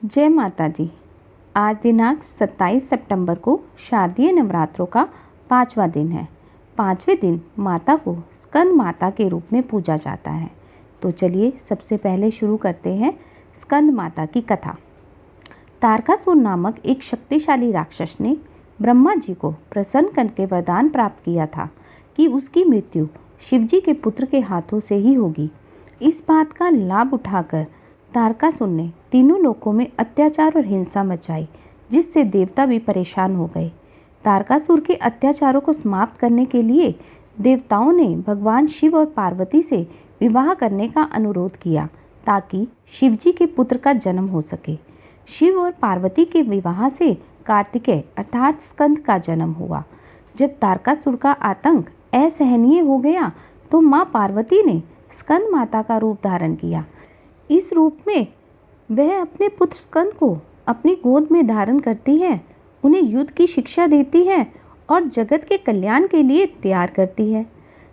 जय माता दी। आज दिनांक 27 सितंबर को शारदीय नवरात्रों का 5वां दिन है। 5वें दिन माता को स्कंद माता के रूप में पूजा जाता है। तो चलिए सबसे पहले शुरू करते हैं स्कंद माता की कथा। तारकासुर नामक एक शक्तिशाली राक्षस ने ब्रह्मा जी को प्रसन्न करके वरदान प्राप्त किया था कि उसकी मृत्यु शिवजी के पुत्र के हाथों से ही होगी। इस बात का लाभ उठाकर तारकासुर ने तीनों लोकों में अत्याचार और हिंसा मचाई, जिससे देवता भी परेशान हो गए। तारकासुर के अत्याचारों को समाप्त करने के लिए देवताओं ने भगवान शिव और पार्वती से विवाह करने का अनुरोध किया ताकि शिवजी के पुत्र का जन्म हो सके। शिव और पार्वती के विवाह से कार्तिकेय अर्थात स्कंद का जन्म हुआ। जब तारकासुर का आतंक असहनीय हो गया तो माँ पार्वती ने स्कंद माता का रूप धारण किया। इस रूप में वह अपने पुत्र स्कंद को अपनी गोद में धारण करती है, उन्हें युद्ध की शिक्षा देती है और जगत के कल्याण के लिए तैयार करती है।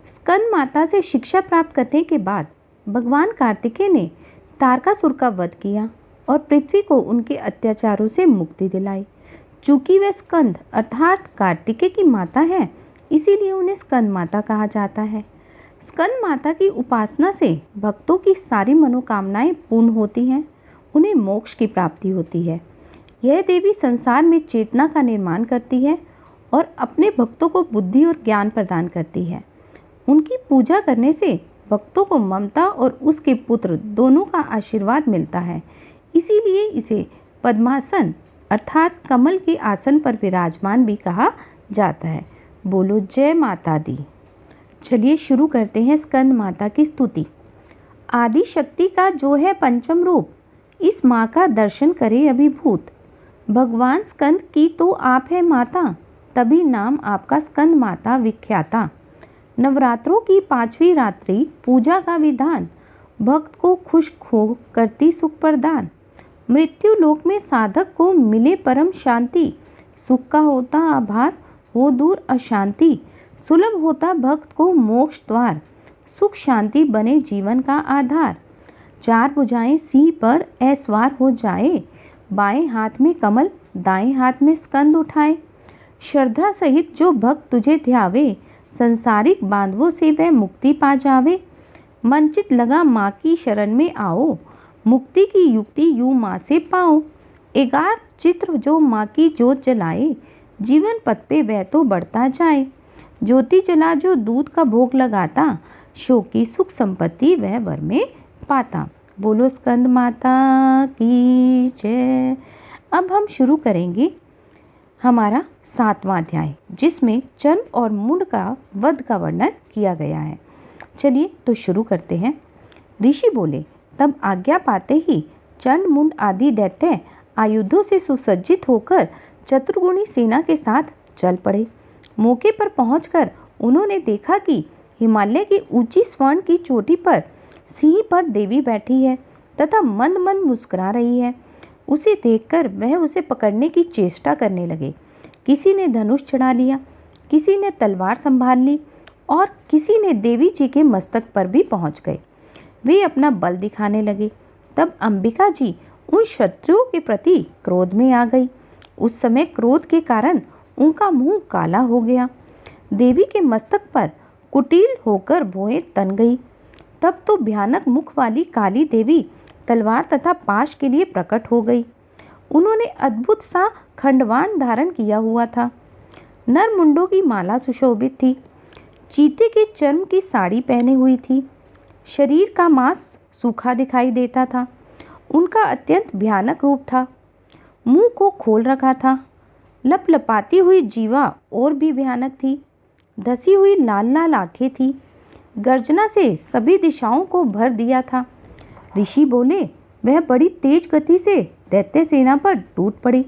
स्कंद माता से शिक्षा प्राप्त करने के बाद भगवान कार्तिकेय ने तारकासुर का वध किया और पृथ्वी को उनके अत्याचारों से मुक्ति दिलाई। चूंकि वह स्कंद अर्थात कार्तिकेय की माता है, इसीलिए उन्हें स्कंद माता कहा जाता है। स्कंद माता की उपासना से भक्तों की सारी मनोकामनाएं पूर्ण होती हैं, उन्हें मोक्ष की प्राप्ति होती है। यह देवी संसार में चेतना का निर्माण करती है और अपने भक्तों को बुद्धि और ज्ञान प्रदान करती है। उनकी पूजा करने से भक्तों को ममता और उसके पुत्र दोनों का आशीर्वाद मिलता है। इसीलिए इसे पद्मासन अर्थात कमल के आसन पर विराजमान भी कहा जाता है। बोलो जय माता दी। चलिए शुरू करते हैं स्कंद माता की स्तुति। आदि शक्ति का जो है पंचम रूप, इस माँ का दर्शन करे अभिभूत। भगवान स्कंद की तो आप है माता, तभी नाम आपका स्कंद माता विख्याता। नवरात्रों की 5वीं रात्रि पूजा का विधान, भक्त को खुश खो करती सुख प्रदान। मृत्यु लोक में साधक को मिले परम शांति, सुख का होता आभास हो दूर अशांति। सुलभ होता भक्त को मोक्ष द्वार, सुख शांति बने जीवन का आधार। चार भुजाएं सिंह पर ऐसवार हो जाए, बाएं हाथ में कमल दाएं हाथ में स्कंद उठाए। श्रद्धा सहित जो भक्त तुझे ध्यावे, संसारिक बांधवों से वह मुक्ति पा जावे। मंचित लगा माँ की शरण में आओ, मुक्ति की युक्ति यूं माँ से पाओ। 11 चित्र जो माँ की जोत जलाए, जीवन पथ पे वह तो बढ़ता जाए। ज्योति जला जो दूध का भोग लगाता, शो की सुख संपत्ति वह वर में पाता। बोलो स्कंद माता की जय। अब हम शुरू करेंगे हमारा 7वां अध्याय, जिसमें चंड और मुंड का वध का वर्णन किया गया है। चलिए तो शुरू करते हैं। ऋषि बोले, तब आज्ञा पाते ही चंड मुंड आदि दैत्य आयुधों से सुसज्जित होकर चतुर्गुणी सेना के साथ चल पड़े। मौके पर पहुंचकर उन्होंने देखा कि हिमालय की ऊंची स्वर्ण की चोटी पर सिंह पर देवी बैठी है तथा मंद मंद मुस्कुरा रही है। उसे देखकर वह उसे पकड़ने की चेष्टा करने लगे। किसी ने धनुष चढ़ा लिया, किसी ने तलवार संभाल ली और किसी ने देवी जी के मस्तक पर भी पहुंच गए। वे अपना बल दिखाने लगे। तब अंबिका जी उन शत्रुओं के प्रति क्रोध में आ गई। उस समय क्रोध के कारण उनका मुंह काला हो गया। देवी के मस्तक पर कुटिल होकर भौहें तन गई। तब तो भयानक मुख वाली काली देवी तलवार तथा पाश के लिए प्रकट हो गई। उन्होंने अद्भुत सा खंडवान धारण किया हुआ था। नर मुंडों की माला सुशोभित थी। चीते के चर्म की साड़ी पहने हुई थी। शरीर का मांस सूखा दिखाई देता था। उनका अत्यंत भयानक रूप था। मुंह को खोल रखा था। लपलपाती हुई जीवा और भी भयानक थी। धसी हुई लाल लाल आंखें थी। गर्जना से सभी दिशाओं को भर दिया था। ऋषि बोले, वह बड़ी तेज गति से दैत्य सेना पर टूट पड़ी।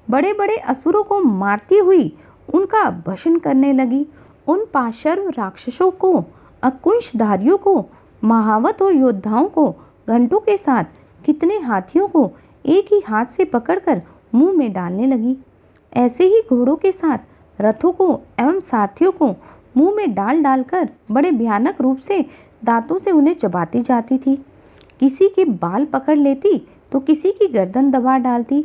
बड़े बड़े असुरों को मारती हुई उनका भक्षण करने लगी। उन पाशर्व राक्षसों को, अकुंशधारियों को, महावत और योद्धाओं को, घंटों के साथ कितने हाथियों को एक ही हाथ से पकड़कर मुंह में डालने लगी। ऐसे ही घोड़ों के साथ रथों को एवं सारथियों को मुंह में डाल डालकर बड़े भयानक रूप से दांतों से उन्हें चबाती जाती थी। किसी के बाल पकड़ लेती, तो किसी की गर्दन दबा डालती,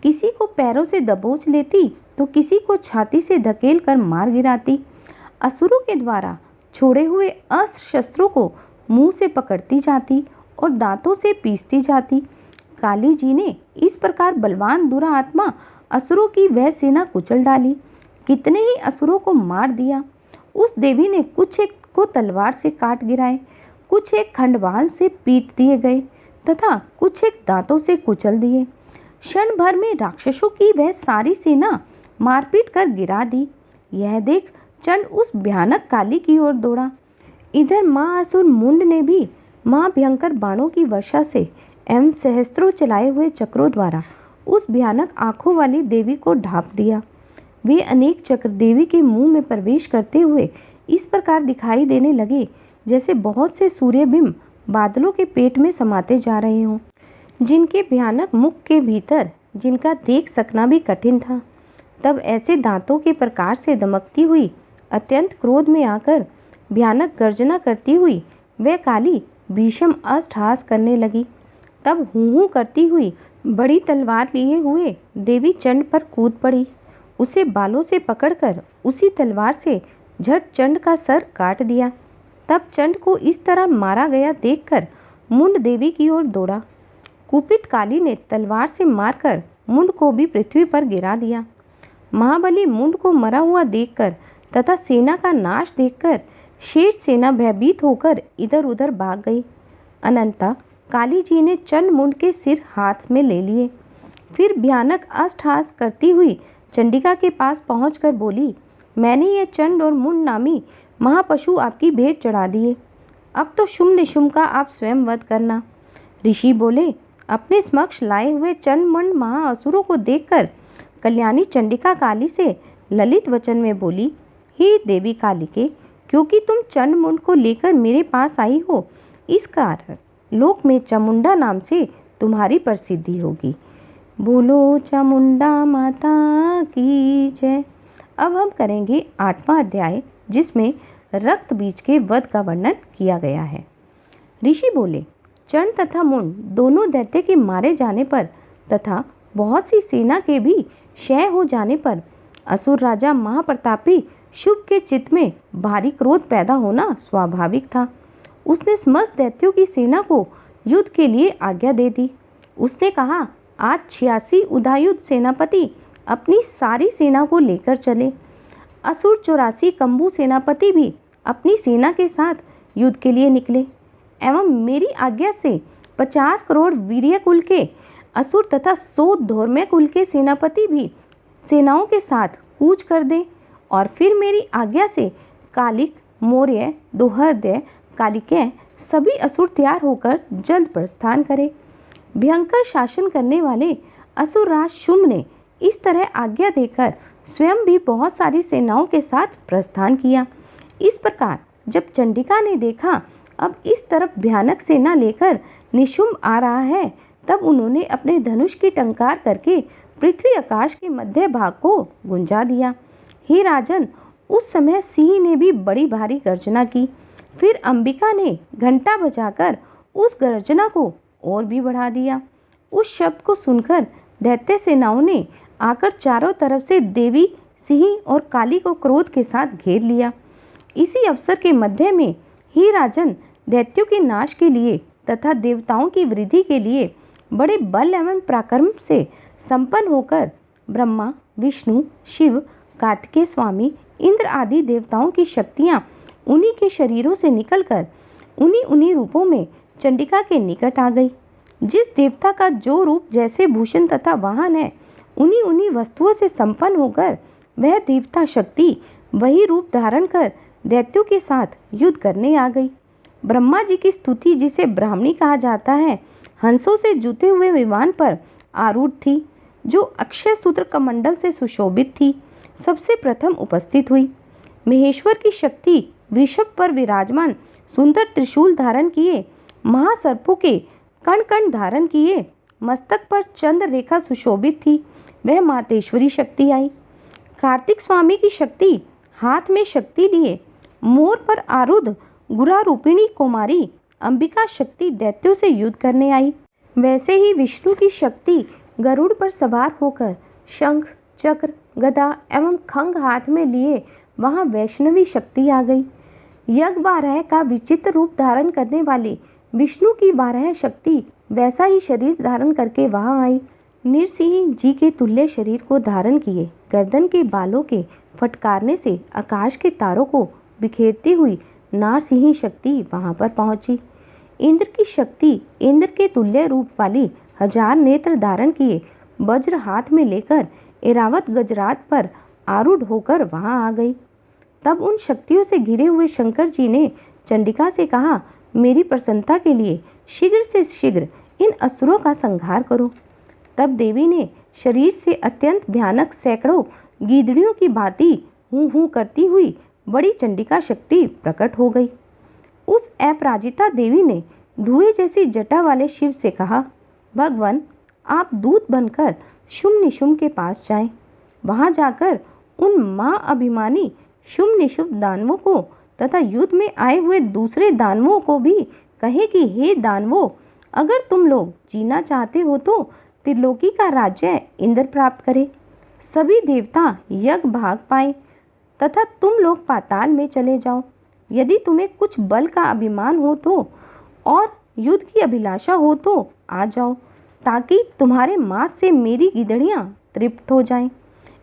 किसी को पैरों से दबोच लेती तो किसी को छाती से धकेल कर मार गिराती। असुरों के द्वारा छोड़े हुए अस्त्र शस्त्रों को मुंह से पकड़ती जाती और दांतों से पीसती जाती। काली जी ने इस प्रकार बलवान दुरात्मा असुरों की वह सेना कुचल डाली। कितने ही असुरों को मार दिया। उस देवी ने कुछ एक को तलवार से काट गिराए, कुछ एक खंडवाल से पीट दिए गए तथा कुछ एक दांतों से कुचल दिए। क्षण भर में राक्षसों की वह सारी सेना मारपीट कर गिरा दी। यह देख चंड उस भयानक काली की ओर दौड़ा। इधर महाअसुर मुंड ने भी महाभयंकर बाणों की वर्षा से एवं सहस्त्रों चलाए हुए चक्रों द्वारा उस भयानक आंखों वाली देवी को ढांप दिया। वे अनेक चक्र देवी के मुंह में प्रवेश करते हुए इस प्रकार दिखाई देने लगे जैसे बहुत से सूर्यबिंब बादलों के पेट में समाते जा रहे हों, जिनके भयानक मुख के भीतर जिनका देख सकना भी कठिन था। तब ऐसे दांतों के प्रकार से दमकती हुई अत्यंत क्रोध में आकर भयानक गर्जना करती हुई वह काली भीषण अट्टहास करने लगी। तब हूँ करती हुई बड़ी तलवार लिए हुए देवी चंड पर कूद पड़ी। उसे बालों से पकड़कर उसी तलवार से झट चंड का सर काट दिया। तब चंड को इस तरह मारा गया देखकर मुंड देवी की ओर दौड़ा। कुपित काली ने तलवार से मारकर मुंड को भी पृथ्वी पर गिरा दिया। महाबली मुंड को मरा हुआ देखकर तथा सेना का नाश देखकर शेष सेना भयभीत होकर इधर उधर भाग गई। अनंता काली जी ने चंड मुंड के सिर हाथ में ले लिए। फिर भयानक अट्टहास करती हुई चंडिका के पास पहुंचकर बोली, मैंने ये चंड और मुंड नामी महापशु आपकी भेंट चढ़ा दिए। अब तो शुंभ निशुंभ का आप स्वयं वध करना। ऋषि बोले, अपने समक्ष लाए हुए चंड मुंड महाअसुरों को देखकर कल्याणी चंडिका काली से ललित वचन में बोली, हे देवी कालिके, क्योंकि तुम चंड मुंड को लेकर मेरे पास आई हो, इस कारण लोक में चामुंडा नाम से तुम्हारी प्रसिद्धि होगी। बोलो चामुंडा माता की जय। अब हम करेंगे 8वां अध्याय, जिसमें रक्त बीज के वध का वर्णन किया गया है। ऋषि बोले, चंड तथा मुंड दोनों दैत्य के मारे जाने पर तथा बहुत सी सेना के भी क्षय हो जाने पर असुर राजा महाप्रतापी शुभ के चित्त में भारी क्रोध पैदा होना स्वाभाविक था। उसने समस्त दैत्यों की सेना को युद्ध के लिए आज्ञा दे दी। उसने कहा, आज 86 उदायुध सेनापति अपनी सारी सेना को लेकर चले। असुर 84 कंबू सेनापति भी अपनी सेना के साथ युद्ध के लिए निकले एवं मेरी आज्ञा से 50 करोड़ वीर्य कुल के असुर तथा 100 धौर्म्य कुल के सेनापति भी सेनाओं के साथ कूच कर दे और फिर मेरी आज्ञा से कालिक, मौर्य, दोहर्दय, कालिकेय सभी असुर तैयार होकर जल्द प्रस्थान करें। भयंकर शासन करने वाले असुरराज शुंभ ने इस तरह आज्ञा देकर स्वयं भी बहुत सारी सेनाओं के साथ प्रस्थान किया। इस प्रकार जब चंडिका ने देखा अब इस तरफ भयानक सेना लेकर निशुंभ आ रहा है, तब उन्होंने अपने धनुष की टंकार करके पृथ्वी आकाश के मध्य भाग को गुंजा दिया। हे राजन, उस समय सिंह ने भी बड़ी भारी गर्जना की। फिर अंबिका ने घंटा बजाकर उस गर्जना को और भी बढ़ा दिया। उस शब्द को सुनकर दैत्य सेनाओं ने आकर चारों तरफ से देवी, सिंह और काली को क्रोध के साथ घेर लिया। इसी अवसर के मध्य में ही राजन, दैत्यों के नाश के लिए तथा देवताओं की वृद्धि के लिए बड़े बल एवं पराक्रम से संपन्न होकर ब्रह्मा, विष्णु, शिव, कार्तिकेय स्वामी, इंद्र आदि देवताओं की शक्तियाँ उन्हीं के शरीरों से निकलकर उन्हीं रूपों में चंडिका के निकट आ गई। जिस देवता का जो रूप जैसे भूषण तथा वाहन है, उन्हीं वस्तुओं से संपन्न होकर वह देवता शक्ति वही रूप धारण कर दैत्यों के साथ युद्ध करने आ गई। ब्रह्मा जी की स्तुति, जिसे ब्राह्मणी कहा जाता है, हंसों से जुते हुए विमान पर आरूढ़ थी, जो अक्षय सूत्र कमंडल से सुशोभित थी, सबसे प्रथम उपस्थित हुई। महेश्वर की शक्ति वृषभ पर विराजमान सुंदर त्रिशूल धारण किए, महासर्पों के कण कण धारण किए, मस्तक पर चंद्र रेखा सुशोभित थी, वह मातेश्वरी शक्ति आई। कार्तिक स्वामी की शक्ति हाथ में शक्ति लिए मोर पर आरूढ़ गुरा रूपिणी कुमारी अंबिका शक्ति दैत्यों से युद्ध करने आई। वैसे ही विष्णु की शक्ति गरुड़ पर सवार होकर शंख, चक्र, गदा एवं खंग हाथ में लिए वहां वैष्णवी शक्ति आ गई। यज्ञ बारह का विचित्र रूप धारण करने वाली विष्णु की बारह शक्ति वैसा ही शरीर धारण करके वहां आई। नृसिंह जी के तुल्य शरीर को धारण किए गर्दन के बालों के फटकारने से आकाश के तारों को बिखेरती हुई नारसिंह शक्ति वहां पर पहुंची। इंद्र की शक्ति इंद्र के तुल्य रूप वाली 1000 नेत्र धारण किए वज्र हाथ में लेकर ऐरावत गजराज पर आरूढ़ होकर वहां आ गई। तब उन शक्तियों से घिरे हुए शंकर जी ने चंडिका से कहा, मेरी प्रसन्नता के लिए शीघ्र से शीघ्र इन असुरों का संहार करो। तब देवी ने शरीर से अत्यंत भयानक सैकड़ों गीदड़ियों की भांति हूँ हूँ करती हुई बड़ी चंडिका शक्ति प्रकट हो गई। उस अपराजिता देवी ने धुएं जैसी जटा वाले शिव से कहा, भगवान, आप दूत बनकर शुम्भ निशुम्भ के पास जाएं। वहां जाकर उन मां अभिमानी शुम्भ निशुम्भ दानवों को तथा युद्ध में आए हुए दूसरे दानवों को भी कहे कि हे दानवों, अगर तुम लोग जीना चाहते हो तो त्रिलोकी का राज्य इंद्र प्राप्त करे, सभी देवता यज्ञ भाग पाए तथा तुम लोग पाताल में चले जाओ। यदि तुम्हें कुछ बल का अभिमान हो तो और युद्ध की अभिलाषा हो तो आ जाओ, ताकि तुम्हारे मांस से मेरी गिदड़ियां तृप्त हो जाएं।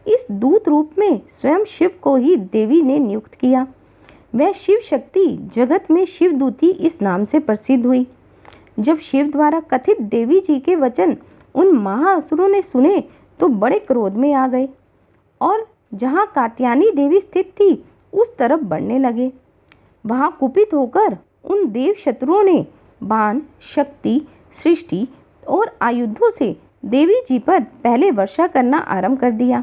इस दूत रूप में स्वयं शिव को ही देवी ने नियुक्त किया। वह शिव शक्ति जगत में शिवदूती इस नाम से प्रसिद्ध हुई। जब शिव द्वारा कथित देवी जी के वचन उन महाअसुरों ने सुने तो बड़े क्रोध में आ गए और जहाँ कात्यायनी देवी स्थित थी उस तरफ बढ़ने लगे। वहां कुपित होकर उन देव शत्रुओं ने बाण, शक्ति, सृष्टि और आयुधों से देवी जी पर पहले वर्षा करना आरंभ कर दिया।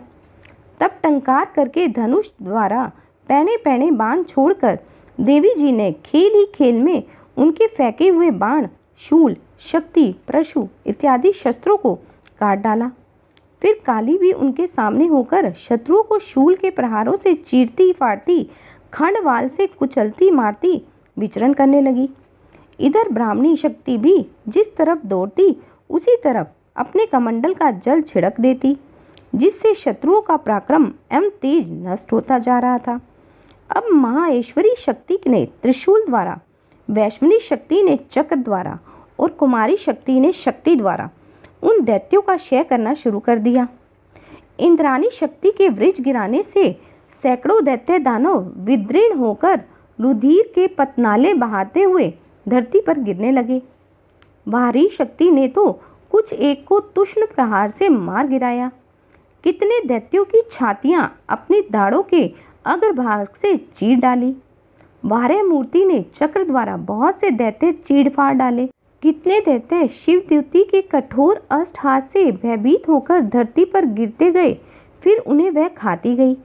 तब टंकार करके धनुष द्वारा पहने पहने बाण छोड़कर देवी जी ने खेल ही खेल में उनके फेंके हुए बाण, शूल, शक्ति, परशु इत्यादि शस्त्रों को काट डाला। फिर काली भी उनके सामने होकर शत्रुओं को शूल के प्रहारों से चीरती फाड़ती, खंडवाल से कुचलती मारती विचरण करने लगी। इधर ब्राह्मणी शक्ति भी जिस तरफ दौड़ती उसी तरफ अपने कमंडल का जल छिड़क देती, जिससे शत्रुओं का पराक्रम एवं तेज नष्ट होता जा रहा था। अब महाऐश्वरी शक्ति ने त्रिशूल द्वारा, वैष्णवी शक्ति ने चक्र द्वारा और कुमारी शक्ति ने शक्ति द्वारा उन दैत्यों का क्षय करना शुरू कर दिया। इंद्राणी शक्ति के वृक्ष गिराने से सैकड़ों दैत्य दानव विदीर्ण होकर रुधिर के पतनाले बहाते हुए धरती पर गिरने लगे। बाहरी शक्ति ने तो कुछ एक को तुष्ण प्रहार से मार गिराया। कितने दैत्यों की छातियां अपनी दाढ़ों के अग्रभाग से चीर डाली। बारह मूर्ति ने चक्र द्वारा बहुत से दैत्य चीर फाड़ डाले। कितने दैत्य शिव द्युति के कठोर अष्टहास से भयभीत होकर धरती पर गिरते गए, फिर उन्हें वह खाती गई।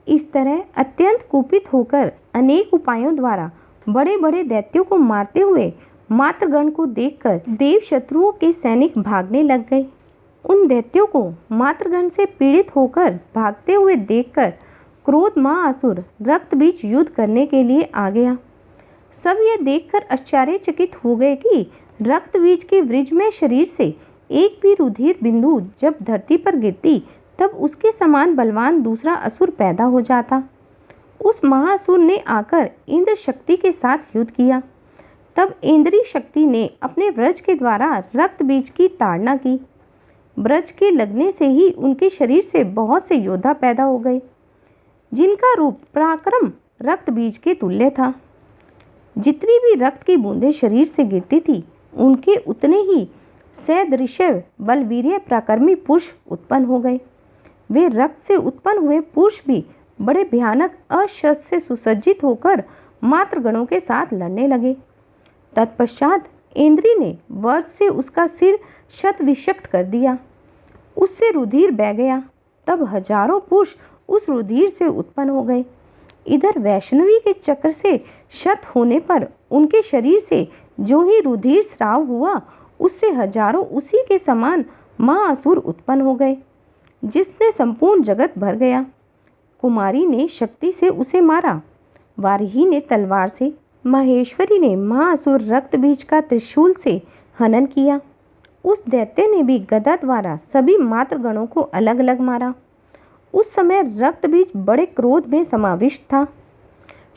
इस तरह अत्यंत कुपित होकर अनेक उपायों द्वारा बड़े बड़े दैत्यों को मारते हुए मातृगण को देखकर देव शत्रुओं के सैनिक भागने लग गए। उन दैत्यों को मातृगण से पीड़ित होकर भागते हुए देखकर क्रोध महाअसुर रक्त बीज युद्ध करने के लिए आ गया। सब यह देखकर आश्चर्यचकित हो गए कि रक्त बीज के वृज्जमय शरीर से एक भी रुधिर बिंदु जब धरती पर गिरती तब उसके समान बलवान दूसरा असुर पैदा हो जाता। उस महाअसुर ने आकर इंद्र शक्ति के साथ युद्ध किया। तब इंद्री शक्ति ने अपने व्रज के द्वारा रक्त बीज की ताड़ना की। व्रज के लगने से ही उनके शरीर से बहुत से योद्धा पैदा हो गए, जिनका रूप पराक्रम रक्त बीज के तुल्य था। जितनी भी रक्त की बूंदें शरीर से गिरती थी, उनके उतने ही सदृश्य बलवीर्य पराक्रमी पुरुष उत्पन्न हो गए। वे रक्त से उत्पन्न हुए पुरुष भी बड़े भयानक अशस्त्र से सुसज्जित होकर मातृगणों के साथ लड़ने लगे। तत्पश्चात इंद्री ने वज्र से उसका सिर शत विषक्त कर दिया। उससे रुधिर बह गया। तब हजारों पुरुष उस रुधिर से उत्पन्न हो गए। इधर वैष्णवी के चक्र से शत होने पर उनके शरीर से जो ही रुधिर स्राव हुआ, उससे हजारों उसी के समान महाअसुर उत्पन्न हो गए, जिसने संपूर्ण जगत भर गया। कुमारी ने शक्ति से उसे मारा, वारिही ने तलवार से, महेश्वरी ने महाअसुर रक्त बीज का त्रिशूल से हनन किया। उस दैत्य ने भी गदा द्वारा सभी मातृगणों को अलग अलग मारा। उस समय रक्त बीज बड़े क्रोध में समाविष्ट था।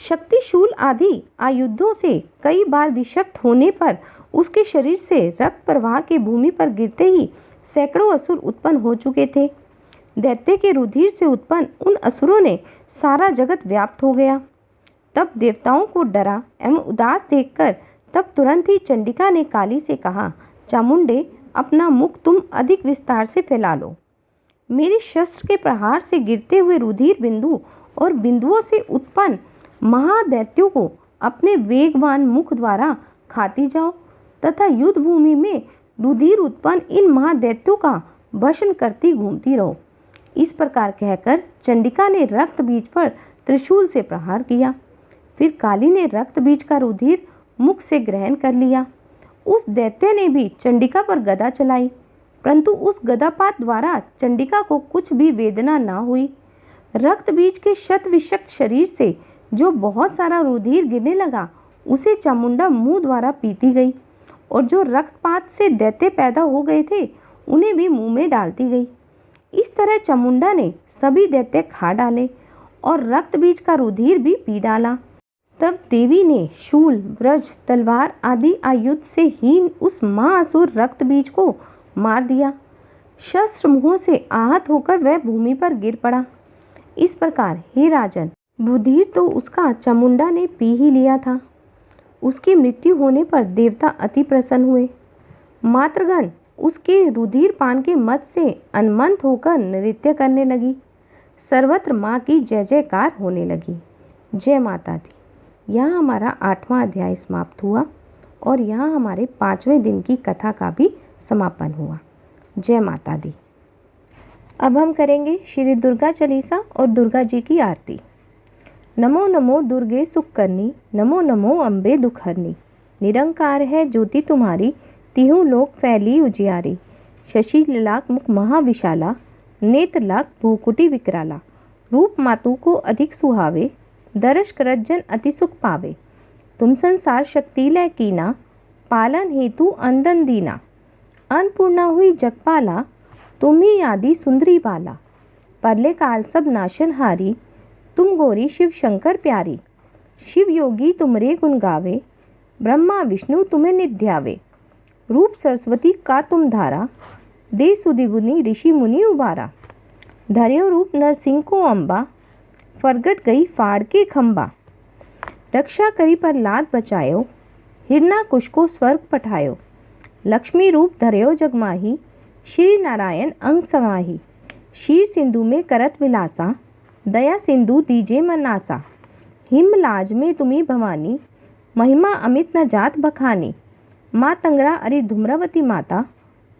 शक्तिशूल आदि आयुधों से कई बार विषक्त होने पर उसके शरीर से रक्त प्रवाह के भूमि पर गिरते ही सैकड़ों असुर उत्पन्न हो चुके थे। दैत्य के रुधिर से उत्पन्न उन असुरों ने सारा जगत व्याप्त हो गया। तब देवताओं को डरा एवं उदास देखकर तब तुरंत ही चंडिका ने काली से कहा, चामुंडे, अपना मुख तुम अधिक विस्तार से फैला लो। मेरे शस्त्र के प्रहार से गिरते हुए रुधिर बिंदु और बिंदुओं से उत्पन्न महादैत्यों को अपने वेगवान मुख द्वारा खाती जाओ तथा युद्ध भूमि में रुधिर उत्पन्न इन महादैत्यों का भस्म करती घूमती रहो। इस प्रकार कहकर चंडिका ने रक्त बीज पर त्रिशूल से प्रहार किया। फिर काली ने रक्त बीज का रुधिर मुख से ग्रहण कर लिया। उस दैत्य ने भी चंडिका पर गदा चलाई, परंतु उस गदापात द्वारा चंडिका को कुछ भी वेदना न हुई। रक्त बीज के शत विषक्त शरीर से जो बहुत सारा रुधिर गिरने लगा, उसे चामुंडा मुंह द्वारा पीती गई और जो रक्तपात से दैत्य पैदा हो गए थे, उन्हें भी मुंह में डालती गई। इस तरह चामुंडा ने सभी दैत्य खा डाले और रक्त बीज का रुधिर भी पी डाला। तब देवी ने शूल, वज्र, तलवार आदि आयुध से हीन उस महाअसुर रक्त बीज को मार दिया। शस्त्र मुंह से आहत होकर वह भूमि पर गिर पड़ा। इस प्रकार हे राजन, रुधिर तो उसका चामुंडा ने पी ही लिया था। उसकी मृत्यु होने पर देवता अति प्रसन्न हुए। मातृगण उसके रुधिर पान के मत से उन्मत्त होकर नृत्य करने लगी। सर्वत्र माँ की जय जयकार होने लगी। जय माता दी। यहाँ हमारा 8वां अध्याय समाप्त हुआ और यहाँ हमारे 5वें दिन की कथा का भी समापन हुआ। जय माता दी। अब हम करेंगे श्री दुर्गा चालीसा और दुर्गा जी की आरती। नमो नमो दुर्गे सुख करनी, नमो नमो अम्बे दुखहरनी। निरंकार है ज्योति तुम्हारी, तिहु लोक फैली उजियारी। शशि लाख मुख महाविशाला, नेत्र लाख भूकुटी विकराला। रूप मातु को अधिक सुहावे, दर्श करत जन अति सुख पावे। तुम संसार शक्ति लय कीना, पालन हेतु अंदन दीना। अन्नपूर्णा हुई जगपाला, तुम ही आदि सुंदरी बाला। परले काल सब नाशन हारी, तुम गौरी शिव शंकर प्यारी। शिव योगी तुमरे गुण गावे, ब्रह्मा विष्णु तुम्हें निध्यावे। रूप सरस्वती का तुम धारा, दे सुधि मुनि ऋषि मुनि उबारा। धर्यो रूप नरसिंह को अम्बा, फरगट गई फाड़ के खंबा। रक्षा करी पर लाद बचायो, हिरणाकुश को स्वर्ग पठायो। लक्ष्मी रूप धर्यो जगमाही, श्री नारायण अंग समाही। शीर सिंधु में करत विलासा, दया सिंधु दीजे मनासा। हिमलाज में तुम्ही भवानी, महिमा अमित न जात बखानी। माँ तंगरा अरि धूम्रवती माता,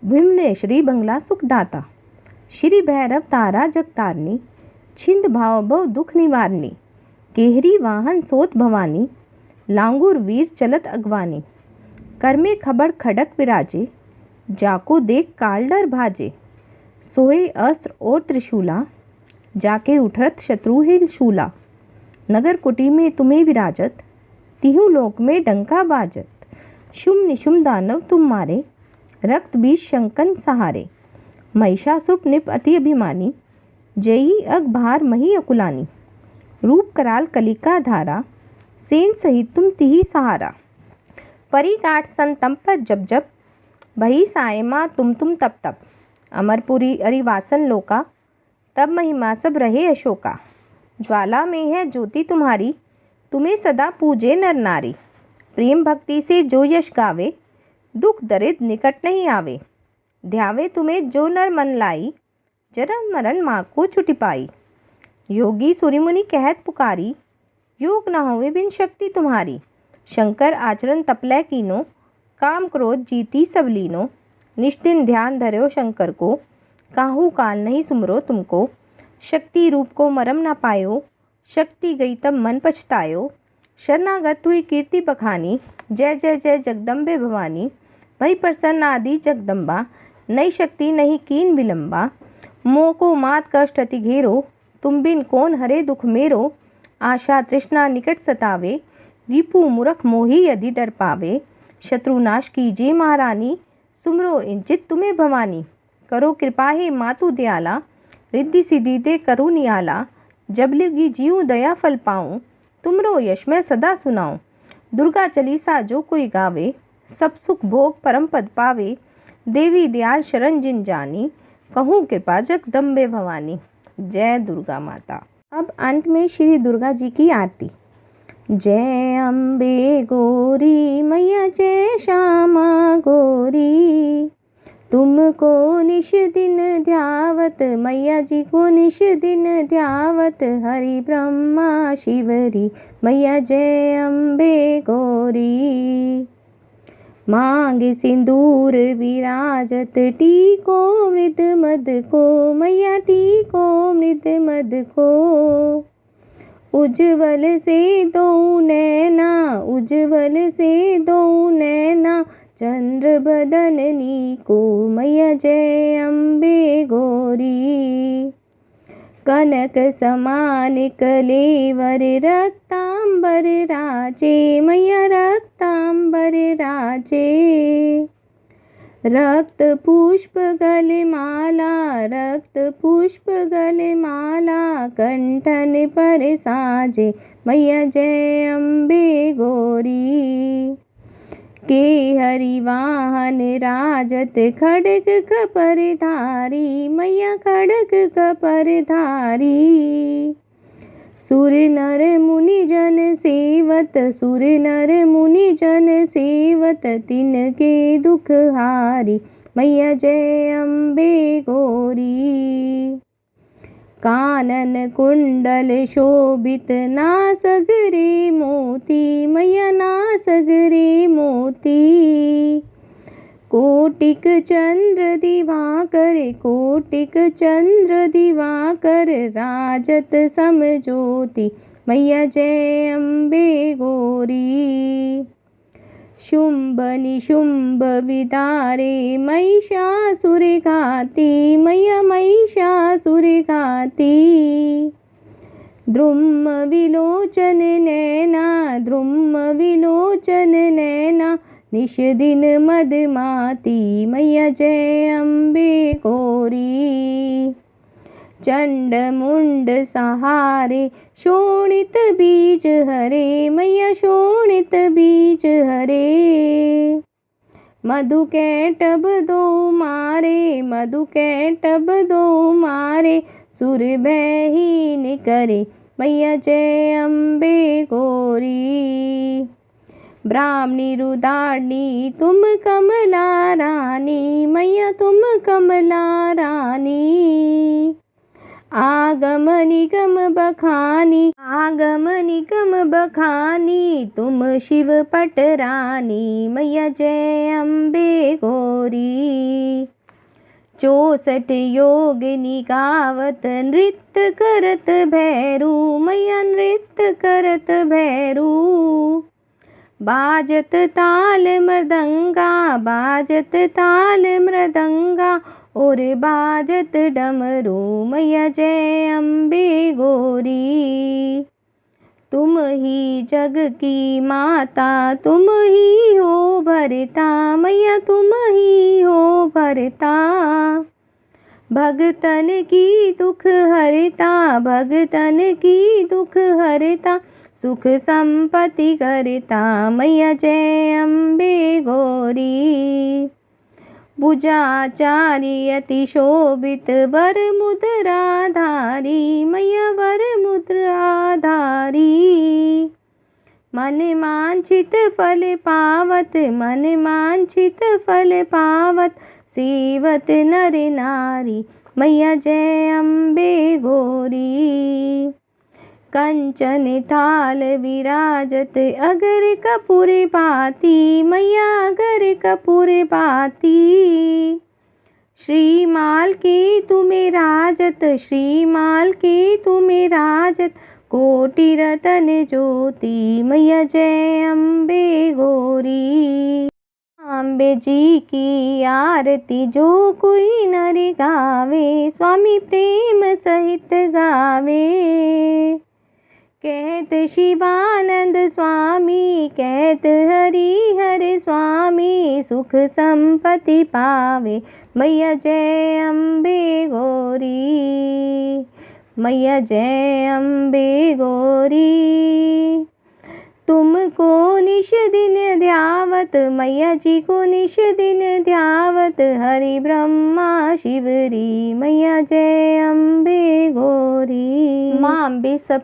भीमनेश्वरी बंगला सुखदाता। श्री भैरव तारा जगतारनी, छिंद भाव भव दुख निवारनी। केहरी वाहन सोत भवानी, लांगुर वीर चलत अगवानी। कर में खबड़ खड़क विराजे, जाको देख काल डर भाजे। सोए अस्त्र और त्रिशूला, जाके उठत शत्रु हिल शूला। नगर कुटी में तुम्हें विराजत, तिहु लोक में डंका बाजत। शुम निशुम दानव तुम मारे, रक्त बीज शंकन सहारे। महिषासुर निप अति अभिमानी, जयी अग भार मही अकुलानी। रूप कराल कलिका धारा, सेन सहित तुम तिही सहारा। परी काट संतंप जब जब, भई साय माँ तुम तप तप। अमरपुरी अरिवासन लोका, तब महिमा सब रहे अशोका। ज्वाला में है ज्योति तुम्हारी, तुम्हें सदा पूजे नर नारी। प्रेम भक्ति से जो यश गावे, दुख दरिद्र निकट नहीं आवे। ध्यावे तुम्हें जो नर मन लाई, जन्म मरण माँ को छुटी पाई। योगी सूर्यमुनि कहत पुकारी, योग न होवे बिन शक्ति तुम्हारी। शंकर आचरण तपलय कीनो, काम क्रोध जीती सब लीनो। निष्दिन ध्यान धर्यो शंकर को, काहू काल नहीं सुमरो तुमको। शक्ति रूप को मरम न पायो, शक्ति गई तब मन पछतायो। शरणागत हुई कीर्ति बखानी, जय जय जय जगदम्बे भवानी। भई प्रसन्न आदि जगदम्बा, नई शक्ति नहीं कीन विलंबा। मोह को मात कष्ट अति घेरो, तुम बिन कौन हरे दुख मेरो। आशा तृष्णा निकट सतावे, रिपु मूर्ख मोही यदि डर पावे। शत्रुनाश कीजिए महारानी, सुमरो इंचित तुम्हें भवानी। करो कृपा हे मातु दयाला, रिद्धि सिद्धि दे करो नियाला। जब लगी जीव दया फल पाऊँ, तुमरो यश मैं सदा सुनाऊँ। दुर्गा चालीसा जो कोई गावे, सब सुख भोग परम पद पावे। देवी दयाल शरण जिन जानी, कहूँ कृपा जगदम्बे भवानी। जय दुर्गा माता। अब अंत में श्री दुर्गा जी की आरती। जय अम्बे गौरी मैया जय श्यामा गौरी, तुमको निश दिन ध्यावत मैया जी को निश दिन ध्यावत। हरि ब्रह्मा शिवरी मैया जय अम्बे गौरी। मांगे सिंदूर विराजत, टीको मृद मद को मैया टीको मृद मद को। उज्ज्वल से दो नैना, उज्ज्वल से दो नैना, चंद्र बदननी को मैया जय अम्बे गौरी। कनक समान कलेवर रक्तांबर राचे मैया रक्तांबर राचे। रक्त पुष्प गले माला, रक्त पुष्प गले माला, कंठन पर साजे मैया जय अम्बे गौरी। के हरि वाहन राजत, खड्ग कपर धारी मैया खड्ग कपर धारी। सुर नर मुनि जन सेवत, सुर नर मुनि जन सेवत, तिनके दुख हारी मैया जय अम्बे गौरी। कानन कुंडल शोभित, नासग रे मोती मैया नासग रे मोती। कोटिक चंद्र दिवाकर, कोटिक चंद्र दिवाकर, राजत समज्योति मैया जय अम्बे गौरी। शुंभ निशुंभ विदारे महिषासुर घाती मैया महिषासुर घाती। द्रुम विलोचन नैना, द्रुम विलोचन नैना, निश दिन मदमाती मैया जय अम्बे गौरी। चंड मुंड सहारे, शोणित बीज हरे मैया शोणित बीज हरे। मधु कैटभ दो मारे, मधु कैटभ दो मारे, सुर भयहीन करे मैया जय अम्बे गौरी। ब्राह्मणी रुदारणी तुम कमला रानी मैया तुम कमला रानी। आगम निगम बखानी, आगम निगम बखानी, तुम शिव पट रानी मैया जय अम्बे गौरी। 64 योग निगावत, नृत्य करत भैरू मैया नृत्य करत भैरू। बाजत ताल मृदंगा, बाजत ताल मृदंगा, और बाजत डमरू मैया जय अम्बे गौरी। तुम ही जग की माता, तुम ही हो भरता मैया तुम ही हो भरता। भगतन की दुख हरता, भगतन की दुख हरता, सुख संपत्ति करता मैया जय अम्बे गौरी। भुजाचार्य अति शोभित, वर मुद्राधारी मैया वर मुद्राधारी। मन मांछित फल पावत, मन मांछित फल पावत, सेवत नर नारी मैया जय अम्बे गौरी। कंचन थाल विराजत, अगर कपूर भाती मैया अगर कपूर भाती। श्रीमाल के तुम्हें राजत, श्रीमाल के तुम्हें राजत, कोटि रतन ज्योति मैया जय अम्बे गौरी। अम्बे जी की आरती जो कोई नर गावे, स्वामी प्रेम सहित गावे। कहत शिवानंद स्वामी, कहत हरि हर स्वामी, सुख संपत्ति पावे मैया जय अम्बे गौरी, मैया जय अम्बे गौरी। तुमको निश दिन ध्यावत, मैया जी को निश दिन ध्यावत, हरि ब्रह्मा शिवरी, मैया जय अम्बे गौरी। माँ अम्बे सब